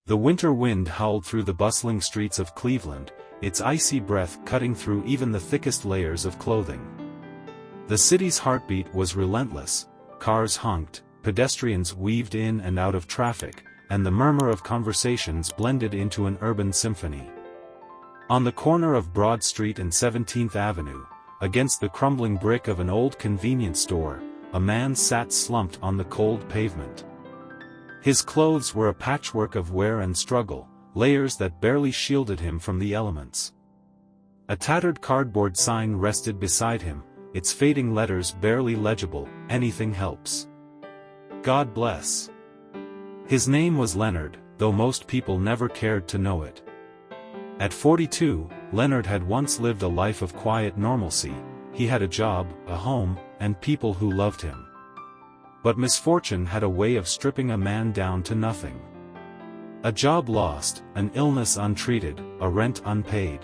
The winter wind howled through the bustling streets of Cleveland, its icy breath cutting through even the thickest layers of clothing. The city's heartbeat was relentless, cars honked, pedestrians weaved in and out of traffic, and the murmur of conversations blended into an urban symphony. On the corner of Broad Street and 17th Avenue, against the crumbling brick of an old convenience store, a man sat slumped on the cold pavement. His clothes were a patchwork of wear and struggle, layers that barely shielded him from the elements. A tattered cardboard sign rested beside him, its fading letters barely legible, "Anything helps. God bless." His name was Leonard, though most people never cared to know it. At 42, Leonard had once lived a life of quiet normalcy. He had a job, a home, and people who loved him. But misfortune had a way of stripping a man down to nothing. A job lost, an illness untreated, a rent unpaid.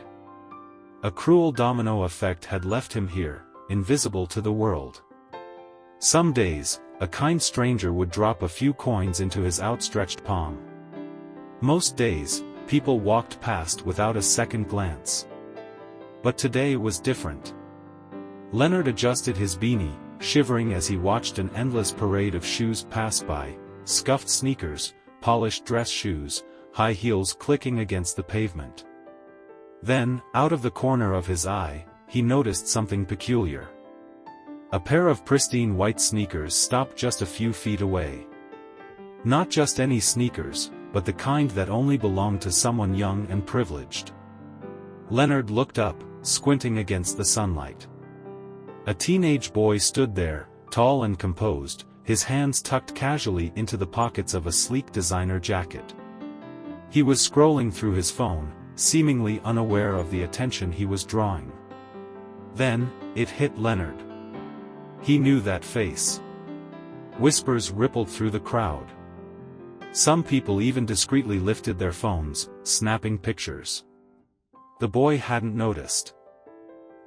A cruel domino effect had left him here, invisible to the world. Some days, a kind stranger would drop a few coins into his outstretched palm. Most days, people walked past without a second glance. But today was different. Leonard adjusted his beanie, shivering as he watched an endless parade of shoes pass by, scuffed sneakers, polished dress shoes, high heels clicking against the pavement. Then, out of the corner of his eye, he noticed something peculiar. A pair of pristine white sneakers stopped just a few feet away. Not just any sneakers, but the kind that only belonged to someone young and privileged. Leonard looked up, squinting against the sunlight. A teenage boy stood there, tall and composed, his hands tucked casually into the pockets of a sleek designer jacket. He was scrolling through his phone, seemingly unaware of the attention he was drawing. Then, it hit Leonard. He knew that face. Whispers rippled through the crowd. Some people even discreetly lifted their phones, snapping pictures. The boy hadn't noticed.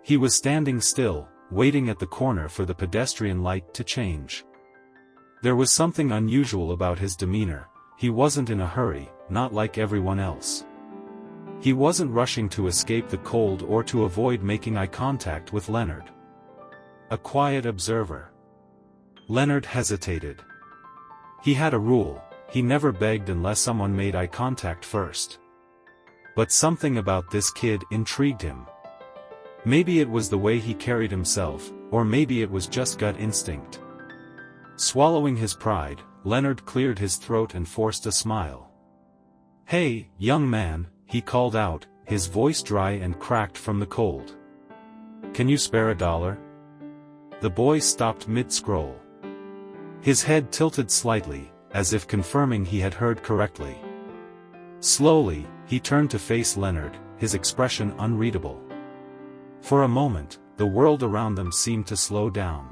He was standing still, waiting at the corner for the pedestrian light to change. There was something unusual about his demeanor. He wasn't in a hurry, not like everyone else. He wasn't rushing to escape the cold or to avoid making eye contact with Leonard. A quiet observer. Leonard hesitated. He had a rule: he never begged unless someone made eye contact first. But something about this kid intrigued him. Maybe it was the way he carried himself, or maybe it was just gut instinct. Swallowing his pride, Leonard cleared his throat and forced a smile. "Hey, young man," he called out, his voice dry and cracked from the cold. "Can you spare $1?" The boy stopped mid-scroll. His head tilted slightly, as if confirming he had heard correctly. Slowly, he turned to face Leonard, his expression unreadable. For a moment, the world around them seemed to slow down.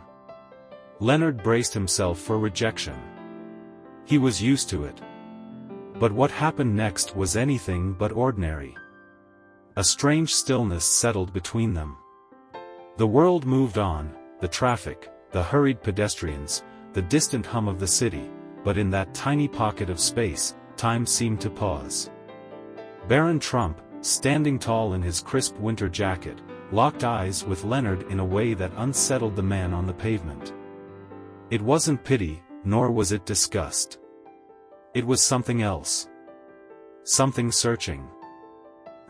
Leonard braced himself for rejection. He was used to it. But what happened next was anything but ordinary. A strange stillness settled between them. The world moved on, the traffic, the hurried pedestrians, the distant hum of the city, but in that tiny pocket of space, time seemed to pause. Barron Trump, standing tall in his crisp winter jacket, locked eyes with Leonard in a way that unsettled the man on the pavement. It wasn't pity, nor was it disgust. It was something else. Something searching.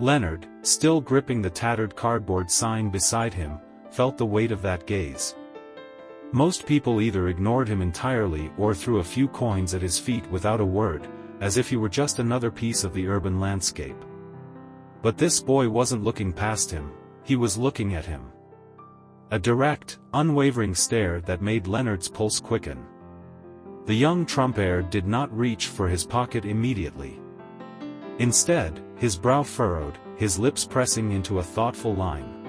Leonard, still gripping the tattered cardboard sign beside him, felt the weight of that gaze. Most people either ignored him entirely or threw a few coins at his feet without a word, as if he were just another piece of the urban landscape. But this boy wasn't looking past him, he was looking at him. A direct, unwavering stare that made Leonard's pulse quicken. The young Trump heir did not reach for his pocket immediately. Instead, his brow furrowed, his lips pressing into a thoughtful line.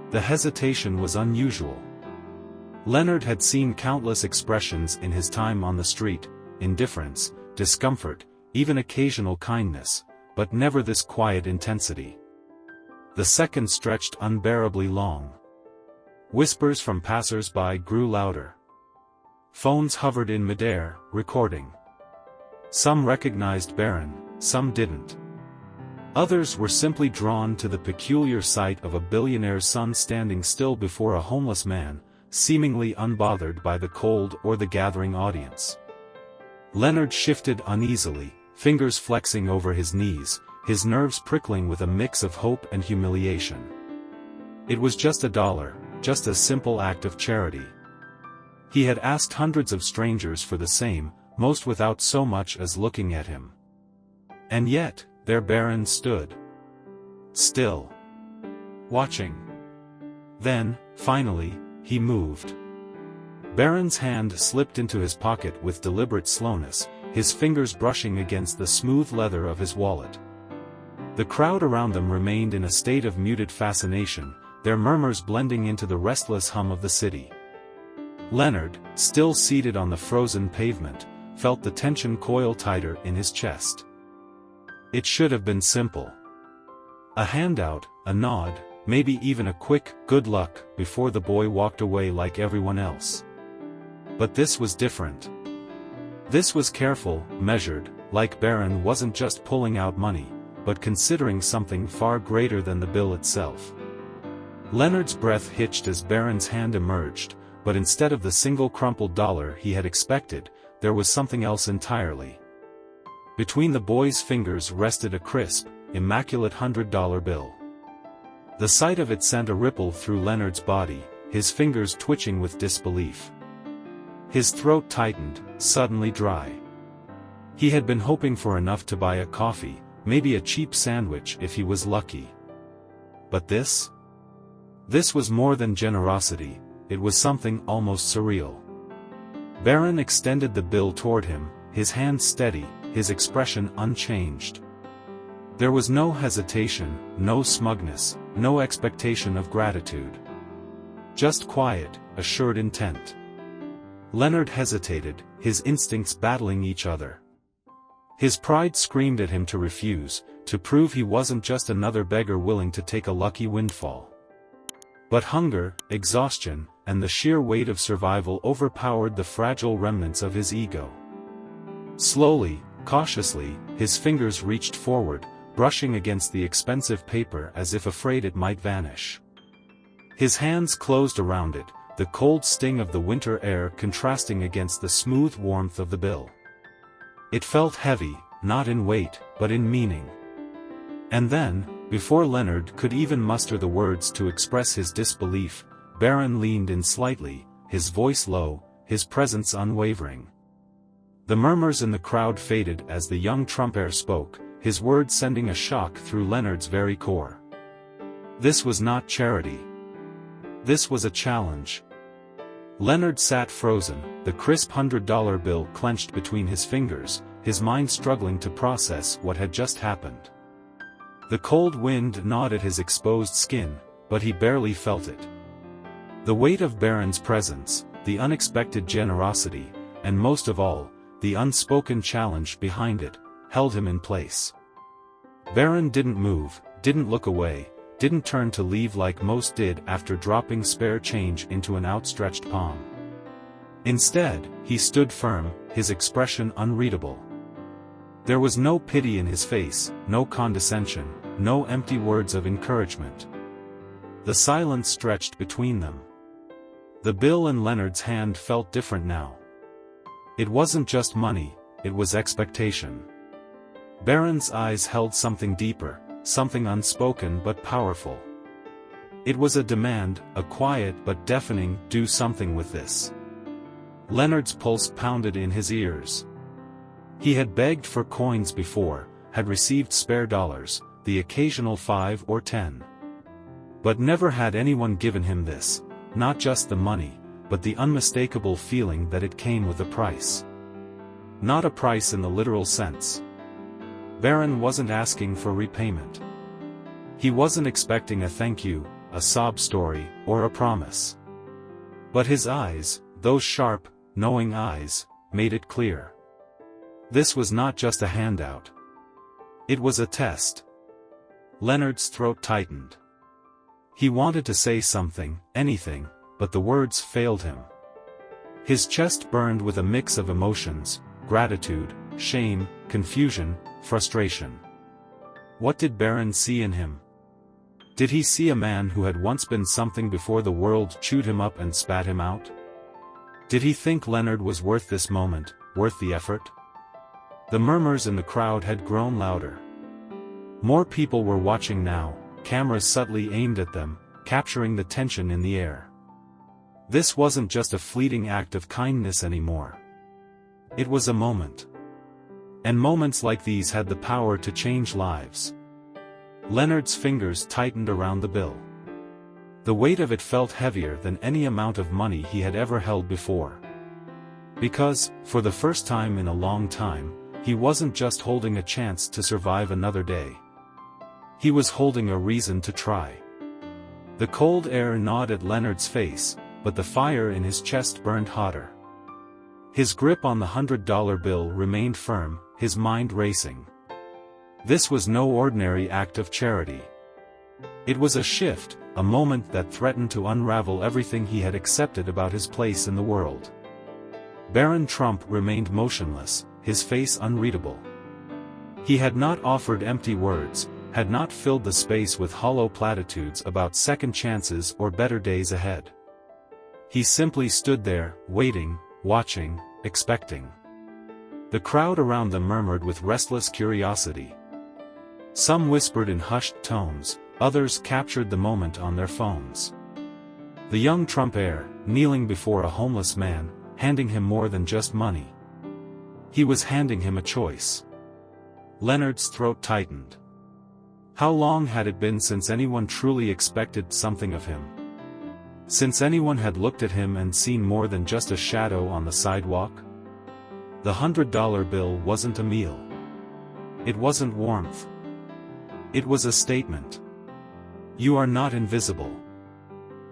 The hesitation was unusual. Leonard had seen countless expressions in his time on the street: indifference, discomfort, even occasional kindness, but never this quiet intensity. The seconds stretched unbearably long. Whispers from passers-by grew louder. Phones hovered in midair, recording. Some recognized Barron, some didn't. Others were simply drawn to the peculiar sight of a billionaire's son standing still before a homeless man, seemingly unbothered by the cold or the gathering audience. Leonard shifted uneasily, fingers flexing over his knees, his nerves prickling with a mix of hope and humiliation. It was just $1, just a simple act of charity. He had asked hundreds of strangers for the same, most without so much as looking at him. And yet, there Barron stood. Still. Watching. Then, finally, he moved. Barron's hand slipped into his pocket with deliberate slowness, his fingers brushing against the smooth leather of his wallet. The crowd around them remained in a state of muted fascination, their murmurs blending into the restless hum of the city. Leonard, still seated on the frozen pavement, felt the tension coil tighter in his chest. It should have been simple. A handout, a nod, maybe even a quick "good luck" before the boy walked away like everyone else. But this was different. This was careful, measured, like Barron wasn't just pulling out money, but considering something far greater than the bill itself. Leonard's breath hitched as Barron's hand emerged, but instead of the single crumpled dollar he had expected, there was something else entirely. Between the boy's fingers rested a crisp, immaculate $100 bill. The sight of it sent a ripple through Leonard's body, his fingers twitching with disbelief. His throat tightened, suddenly dry. He had been hoping for enough to buy a coffee, maybe a cheap sandwich if he was lucky. But this? This was more than generosity, it was something almost surreal. Barron extended the bill toward him, his hand steady, his expression unchanged. There was no hesitation, no smugness, no expectation of gratitude. Just quiet, assured intent. Leonard hesitated, his instincts battling each other. His pride screamed at him to refuse, to prove he wasn't just another beggar willing to take a lucky windfall. But hunger, exhaustion, and the sheer weight of survival overpowered the fragile remnants of his ego. Slowly, cautiously, his fingers reached forward, brushing against the expensive paper as if afraid it might vanish. His hands closed around it, the cold sting of the winter air contrasting against the smooth warmth of the bill. It felt heavy, not in weight, but in meaning. And then, before Leonard could even muster the words to express his disbelief, Barron leaned in slightly, his voice low, his presence unwavering. The murmurs in the crowd faded as the young trumpeter spoke, his words sending a shock through Leonard's very core. This was not charity. This was a challenge. Leonard sat frozen, the crisp $100 bill clenched between his fingers, his mind struggling to process what had just happened. The cold wind gnawed at his exposed skin, but he barely felt it. The weight of Barron's presence, the unexpected generosity, and most of all, the unspoken challenge behind it, held him in place. Barron didn't move, didn't look away, didn't turn to leave like most did after dropping spare change into an outstretched palm. Instead, he stood firm, his expression unreadable. There was no pity in his face, no condescension, no empty words of encouragement. The silence stretched between them. The bill in Leonard's hand felt different now. It wasn't just money, it was expectation. Barron's eyes held something deeper, something unspoken but powerful. It was a demand, a quiet but deafening "do something with this." Leonard's pulse pounded in his ears. He had begged for coins before, had received spare dollars, the occasional 5 or 10. But never had anyone given him this, not just the money, but the unmistakable feeling that it came with a price. Not a price in the literal sense. Barron wasn't asking for repayment. He wasn't expecting a thank you, a sob story, or a promise. But his eyes, those sharp, knowing eyes, made it clear. This was not just a handout. It was a test. Leonard's throat tightened. He wanted to say something, anything, but the words failed him. His chest burned with a mix of emotions, gratitude, shame, confusion, frustration. What did Barron see in him? Did he see a man who had once been something before the world chewed him up and spat him out? Did he think Leonard was worth this moment, worth the effort? The murmurs in the crowd had grown louder. More people were watching now, cameras subtly aimed at them, capturing the tension in the air. This wasn't just a fleeting act of kindness anymore. It was a moment. And moments like these had the power to change lives. Leonard's fingers tightened around the bill. The weight of it felt heavier than any amount of money he had ever held before. Because, for the first time in a long time, he wasn't just holding a chance to survive another day. He was holding a reason to try. The cold air gnawed at Leonard's face, but the fire in his chest burned hotter. His grip on the $100 bill remained firm, his mind racing. This was no ordinary act of charity. It was a shift, a moment that threatened to unravel everything he had accepted about his place in the world. Barron Trump remained motionless, his face unreadable. He had not offered empty words, had not filled the space with hollow platitudes about second chances or better days ahead. He simply stood there, waiting, watching, expecting. The crowd around them murmured with restless curiosity. Some whispered in hushed tones, others captured the moment on their phones. The young Trump heir, kneeling before a homeless man, handing him more than just money. He was handing him a choice. Leonard's throat tightened. How long had it been since anyone truly expected something of him? Since anyone had looked at him and seen more than just a shadow on the sidewalk? The $100 bill wasn't a meal. It wasn't warmth. It was a statement. You are not invisible.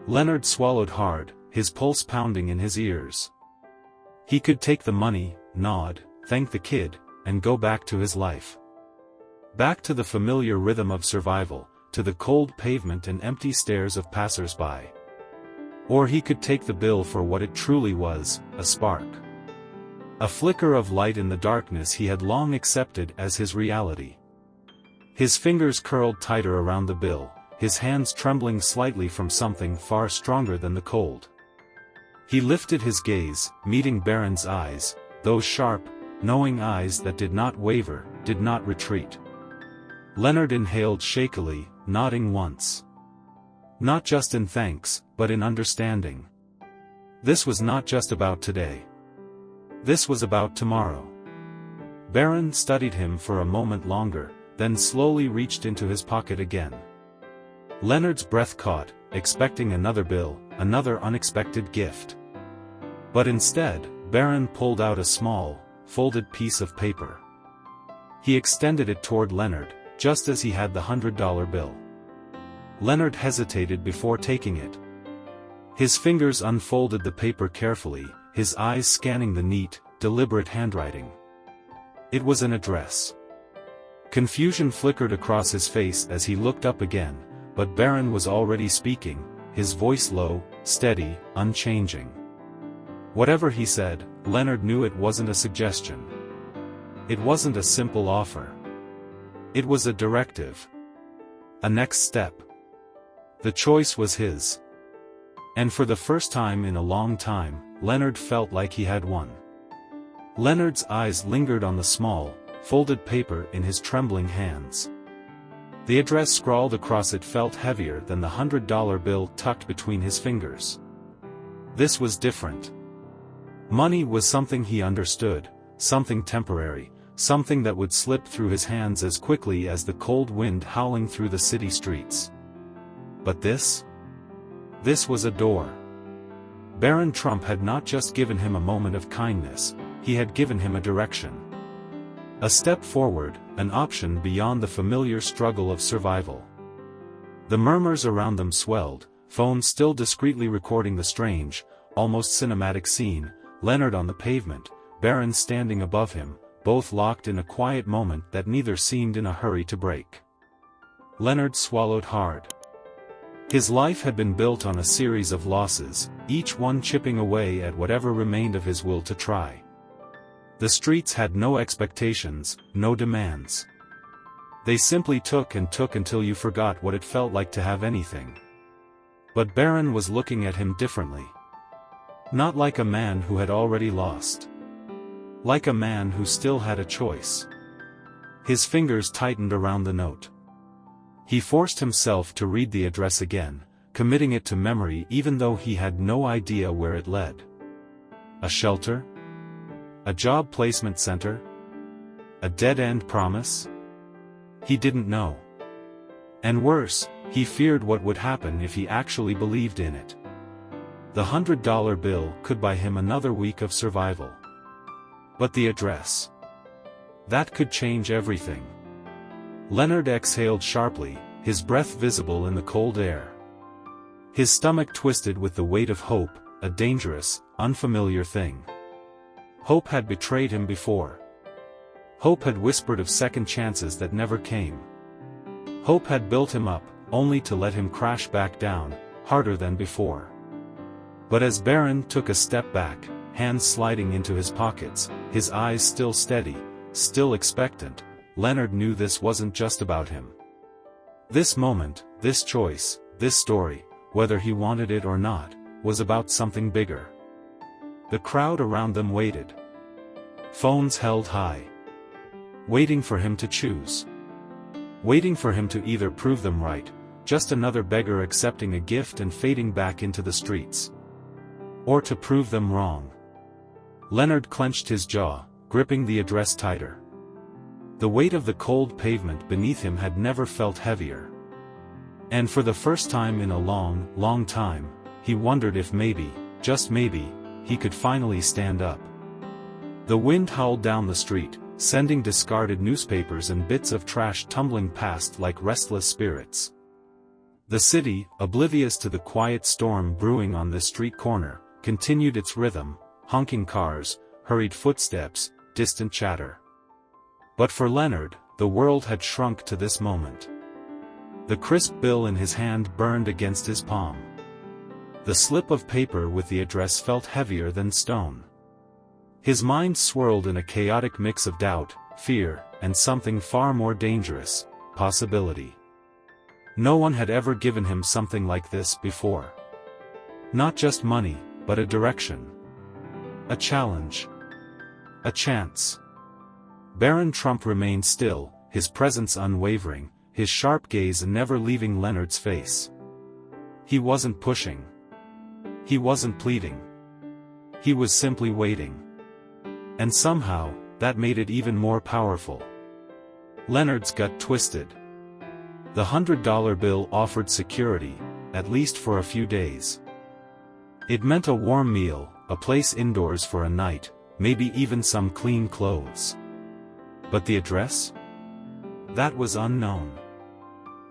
Leonard swallowed hard, his pulse pounding in his ears. He could take the money, nod, thank the kid, and go back to his life. Back to the familiar rhythm of survival, to the cold pavement and empty stares of passers-by. Or he could take the bill for what it truly was, a spark. A flicker of light in the darkness he had long accepted as his reality. His fingers curled tighter around the bill, his hands trembling slightly from something far stronger than the cold. He lifted his gaze, meeting Barron's eyes, those sharp, knowing eyes that did not waver, did not retreat. Leonard inhaled shakily, nodding once. Not just in thanks, but in understanding. This was not just about today. This was about tomorrow. Barron studied him for a moment longer, then slowly reached into his pocket again. Leonard's breath caught, expecting another bill, another unexpected gift. But instead, Barron pulled out a small, folded piece of paper. He extended it toward Leonard, just as he had the $100 bill. Leonard hesitated before taking it. His fingers unfolded the paper carefully, his eyes scanning the neat, deliberate handwriting. It was an address. Confusion flickered across his face as he looked up again, but Barron was already speaking, his voice low, steady, unchanging. Whatever he said, Leonard knew it wasn't a suggestion. It wasn't a simple offer. It was a directive. A next step. The choice was his. And for the first time in a long time, Leonard felt like he had won. Leonard's eyes lingered on the small, folded paper in his trembling hands. The address scrawled across it felt heavier than the $100 bill tucked between his fingers. This was different. Money was something he understood, something temporary, something that would slip through his hands as quickly as the cold wind howling through the city streets. But this? This was a door. Barron Trump had not just given him a moment of kindness, he had given him a direction. A step forward, an option beyond the familiar struggle of survival. The murmurs around them swelled, phones still discreetly recording the strange, almost cinematic scene, Leonard on the pavement, Barron standing above him, both locked in a quiet moment that neither seemed in a hurry to break. Leonard swallowed hard. His life had been built on a series of losses, each one chipping away at whatever remained of his will to try. The streets had no expectations, no demands. They simply took and took until you forgot what it felt like to have anything. But Barron was looking at him differently. Not like a man who had already lost. Like a man who still had a choice. His fingers tightened around the note. He forced himself to read the address again, committing it to memory even though he had no idea where it led. A shelter? A job placement center? A dead-end promise? He didn't know. And worse, he feared what would happen if he actually believed in it. The $100 bill could buy him another week of survival. But the address? That could change everything. Leonard exhaled sharply, his breath visible in the cold air. His stomach twisted with the weight of hope, a dangerous, unfamiliar thing. Hope had betrayed him before. Hope had whispered of second chances that never came. Hope had built him up, only to let him crash back down, harder than before. But as Barron took a step back, hands sliding into his pockets, his eyes still steady, still expectant, Leonard knew this wasn't just about him. This moment, this choice, this story, whether he wanted it or not, was about something bigger. The crowd around them waited. Phones held high. Waiting for him to choose. Waiting for him to either prove them right, just another beggar accepting a gift and fading back into the streets. Or to prove them wrong. Leonard clenched his jaw, gripping the address tighter. The weight of the cold pavement beneath him had never felt heavier. And for the first time in a long, long time, he wondered if maybe, just maybe, he could finally stand up. The wind howled down the street, sending discarded newspapers and bits of trash tumbling past like restless spirits. The city, oblivious to the quiet storm brewing on this street corner, continued its rhythm, honking cars, hurried footsteps, distant chatter. But for Leonard, the world had shrunk to this moment. The crisp bill in his hand burned against his palm. The slip of paper with the address felt heavier than stone. His mind swirled in a chaotic mix of doubt, fear, and something far more dangerous, possibility. No one had ever given him something like this before. Not just money, but a direction. A challenge. A chance. Barron Trump remained still, his presence unwavering, his sharp gaze never leaving Leonard's face. He wasn't pushing. He wasn't pleading. He was simply waiting. And somehow, that made it even more powerful. Leonard's gut twisted. The $100 bill offered security, at least for a few days. It meant a warm meal, a place indoors for a night, maybe even some clean clothes. But the address? That was unknown.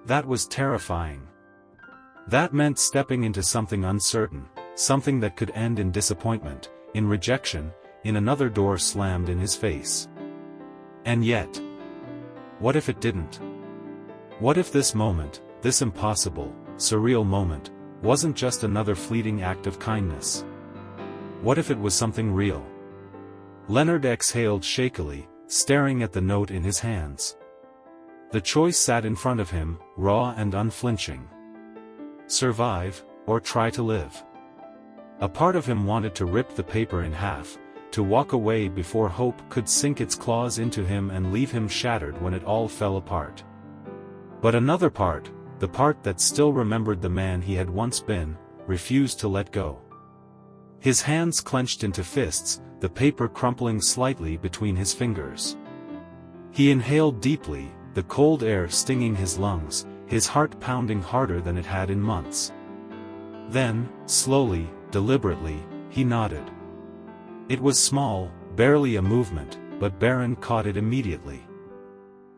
That was terrifying. That meant stepping into something uncertain, something that could end in disappointment, in rejection, in another door slammed in his face. And yet, what if it didn't? What if this moment, this impossible, surreal moment, wasn't just another fleeting act of kindness? What if it was something real? Leonard exhaled shakily, staring at the note in his hands. The choice sat in front of him, raw and unflinching. Survive, or try to live. A part of him wanted to rip the paper in half, to walk away before hope could sink its claws into him and leave him shattered when it all fell apart. But another part, the part that still remembered the man he had once been, refused to let go. His hands clenched into fists, the paper crumpling slightly between his fingers. He inhaled deeply, the cold air stinging his lungs, his heart pounding harder than it had in months. Then, slowly, deliberately, he nodded. It was small, barely a movement, but Barron caught it immediately.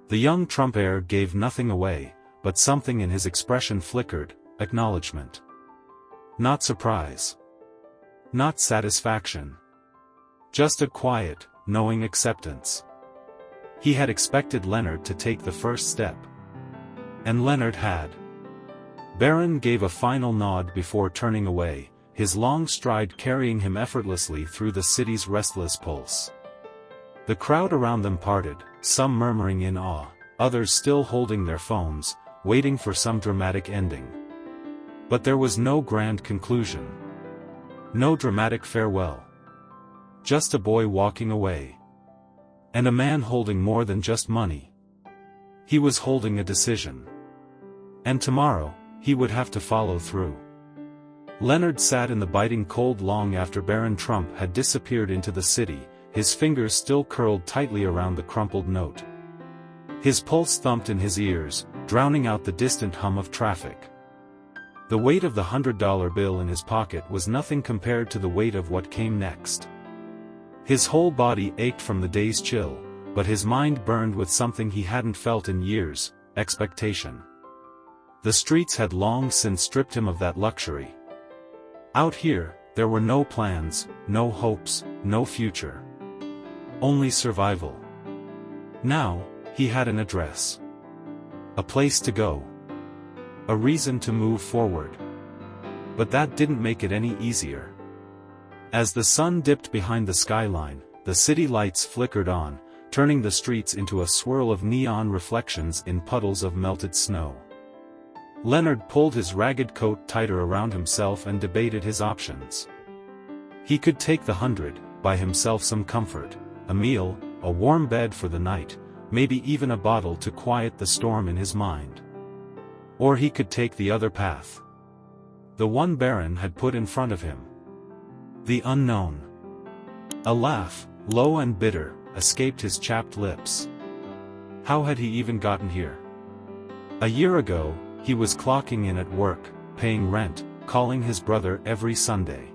The young Trump heir gave nothing away, but something in his expression flickered, acknowledgement. Not surprise. Not satisfaction. Just a quiet, knowing acceptance. He had expected Leonard to take the first step. And Leonard had. Barron gave a final nod before turning away, his long stride carrying him effortlessly through the city's restless pulse. The crowd around them parted, some murmuring in awe, others still holding their phones, waiting for some dramatic ending. But there was no grand conclusion. No dramatic farewell. Just a boy walking away. And a man holding more than just money. He was holding a decision. And tomorrow, he would have to follow through. Leonard sat in the biting cold long after Barron Trump had disappeared into the city, his fingers still curled tightly around the crumpled note. His pulse thumped in his ears, drowning out the distant hum of traffic. The weight of the $100 bill in his pocket was nothing compared to the weight of what came next. His whole body ached from the day's chill, but his mind burned with something he hadn't felt in years: expectation. The streets had long since stripped him of that luxury. Out here, there were no plans, no hopes, no future. Only survival. Now, he had an address. A place to go. A reason to move forward. But that didn't make it any easier. As the sun dipped behind the skyline, the city lights flickered on, turning the streets into a swirl of neon reflections in puddles of melted snow. Leonard pulled his ragged coat tighter around himself and debated his options. He could take the 100, buy himself some comfort, a meal, a warm bed for the night, maybe even a bottle to quiet the storm in his mind. Or he could take the other path. The one Barron had put in front of him. The unknown. A laugh, low and bitter, escaped his chapped lips. How had he even gotten here? A year ago, he was clocking in at work, paying rent, calling his brother every Sunday.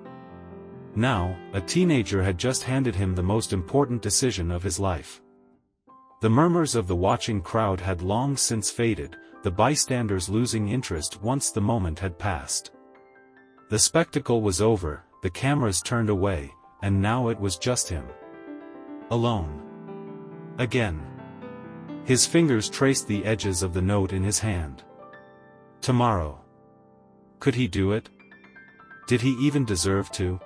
Now, a teenager had just handed him the most important decision of his life. The murmurs of the watching crowd had long since faded, the bystanders losing interest once the moment had passed. The spectacle was over, the cameras turned away, and now it was just him. Alone. Again. His fingers traced the edges of the note in his hand. Tomorrow. Could he do it? Did he even deserve to?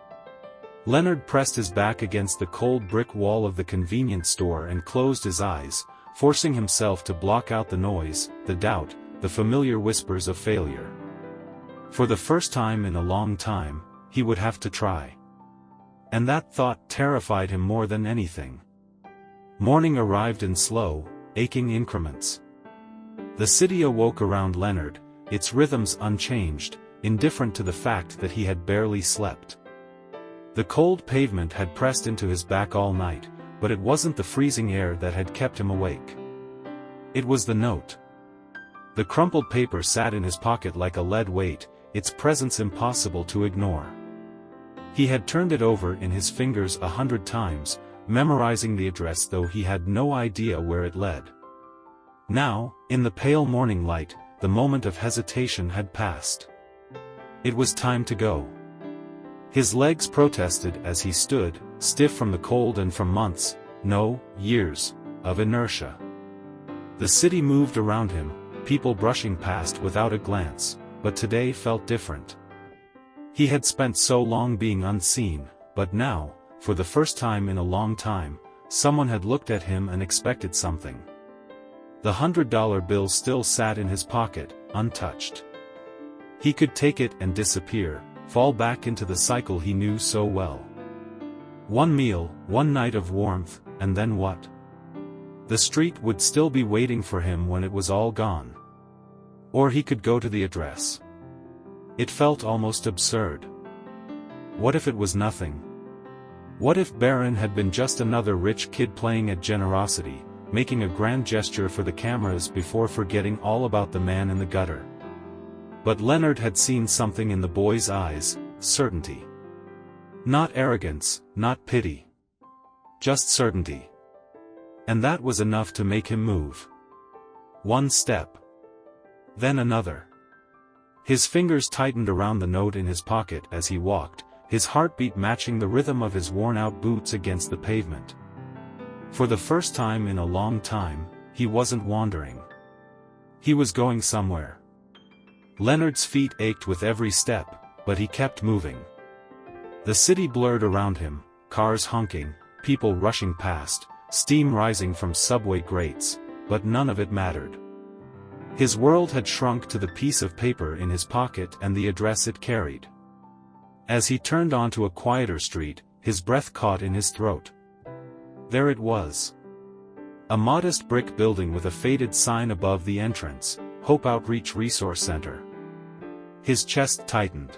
Leonard pressed his back against the cold brick wall of the convenience store and closed his eyes, forcing himself to block out the noise, the doubt, the familiar whispers of failure. For the first time in a long time, he would have to try. And that thought terrified him more than anything. Morning arrived in slow, aching increments. The city awoke around Leonard, its rhythms unchanged, indifferent to the fact that he had barely slept. The cold pavement had pressed into his back all night, but it wasn't the freezing air that had kept him awake. It was the note. The crumpled paper sat in his pocket like a lead weight, its presence impossible to ignore. He had turned it over in his fingers 100 times, memorizing the address though he had no idea where it led. Now, in the pale morning light, the moment of hesitation had passed. It was time to go. His legs protested as he stood, stiff from the cold and from months, no, years, of inertia. The city moved around him, people brushing past without a glance, but today felt different. He had spent so long being unseen, but now, for the first time in a long time, someone had looked at him and expected something. The $100 bill still sat in his pocket, untouched. He could take it and disappear, fall back into the cycle he knew so well. One meal, one night of warmth, and then what? The street would still be waiting for him when it was all gone. Or he could go to the address. It felt almost absurd. What if it was nothing? What if Barron had been just another rich kid playing at generosity, making a grand gesture for the cameras before forgetting all about the man in the gutter? But Leonard had seen something in the boy's eyes, certainty. Not arrogance, not pity. Just certainty. And that was enough to make him move. One step. Then another. His fingers tightened around the note in his pocket as he walked, his heartbeat matching the rhythm of his worn-out boots against the pavement. For the first time in a long time, he wasn't wandering. He was going somewhere. Leonard's feet ached with every step, but he kept moving. The city blurred around him, cars honking, people rushing past, steam rising from subway grates, but none of it mattered. His world had shrunk to the piece of paper in his pocket and the address it carried. As he turned onto a quieter street, his breath caught in his throat. There it was. A modest brick building with a faded sign above the entrance, Hope Outreach Resource Center. His chest tightened.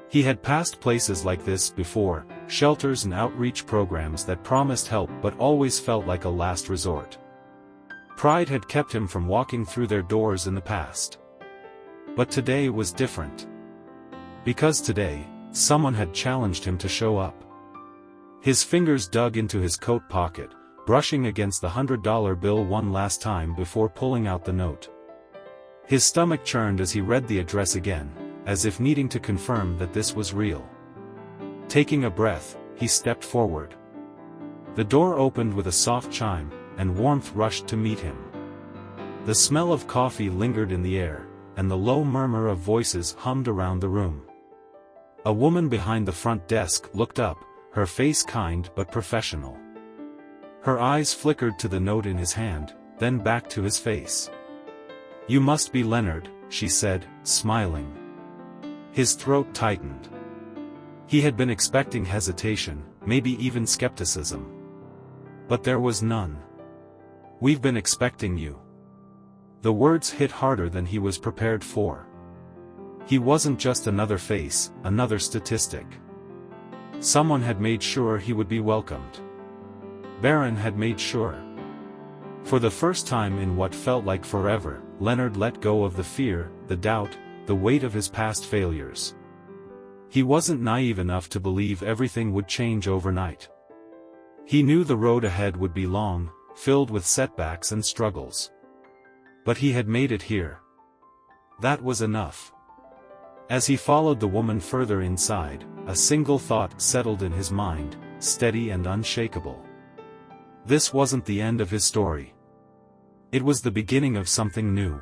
He had passed places like this before, shelters and outreach programs that promised help but always felt like a last resort. Pride had kept him from walking through their doors in the past. But today was different. Because today, someone had challenged him to show up. His fingers dug into his coat pocket, brushing against the $100 bill one last time before pulling out the note. His stomach churned as he read the address again, as if needing to confirm that this was real. Taking a breath, he stepped forward. The door opened with a soft chime, and warmth rushed to meet him. The smell of coffee lingered in the air, and the low murmur of voices hummed around the room. A woman behind the front desk looked up, her face kind but professional. Her eyes flickered to the note in his hand, then back to his face. "You must be Leonard," she said, smiling. His throat tightened. He had been expecting hesitation, maybe even skepticism. But there was none. "We've been expecting you." The words hit harder than he was prepared for. He wasn't just another face, another statistic. Someone had made sure he would be welcomed. Barron had made sure. For the first time in what felt like forever, Leonard let go of the fear, the doubt, the weight of his past failures. He wasn't naive enough to believe everything would change overnight. He knew the road ahead would be long, filled with setbacks and struggles. But he had made it here. That was enough. As he followed the woman further inside, a single thought settled in his mind, steady and unshakable. This wasn't the end of his story. It was the beginning of something new.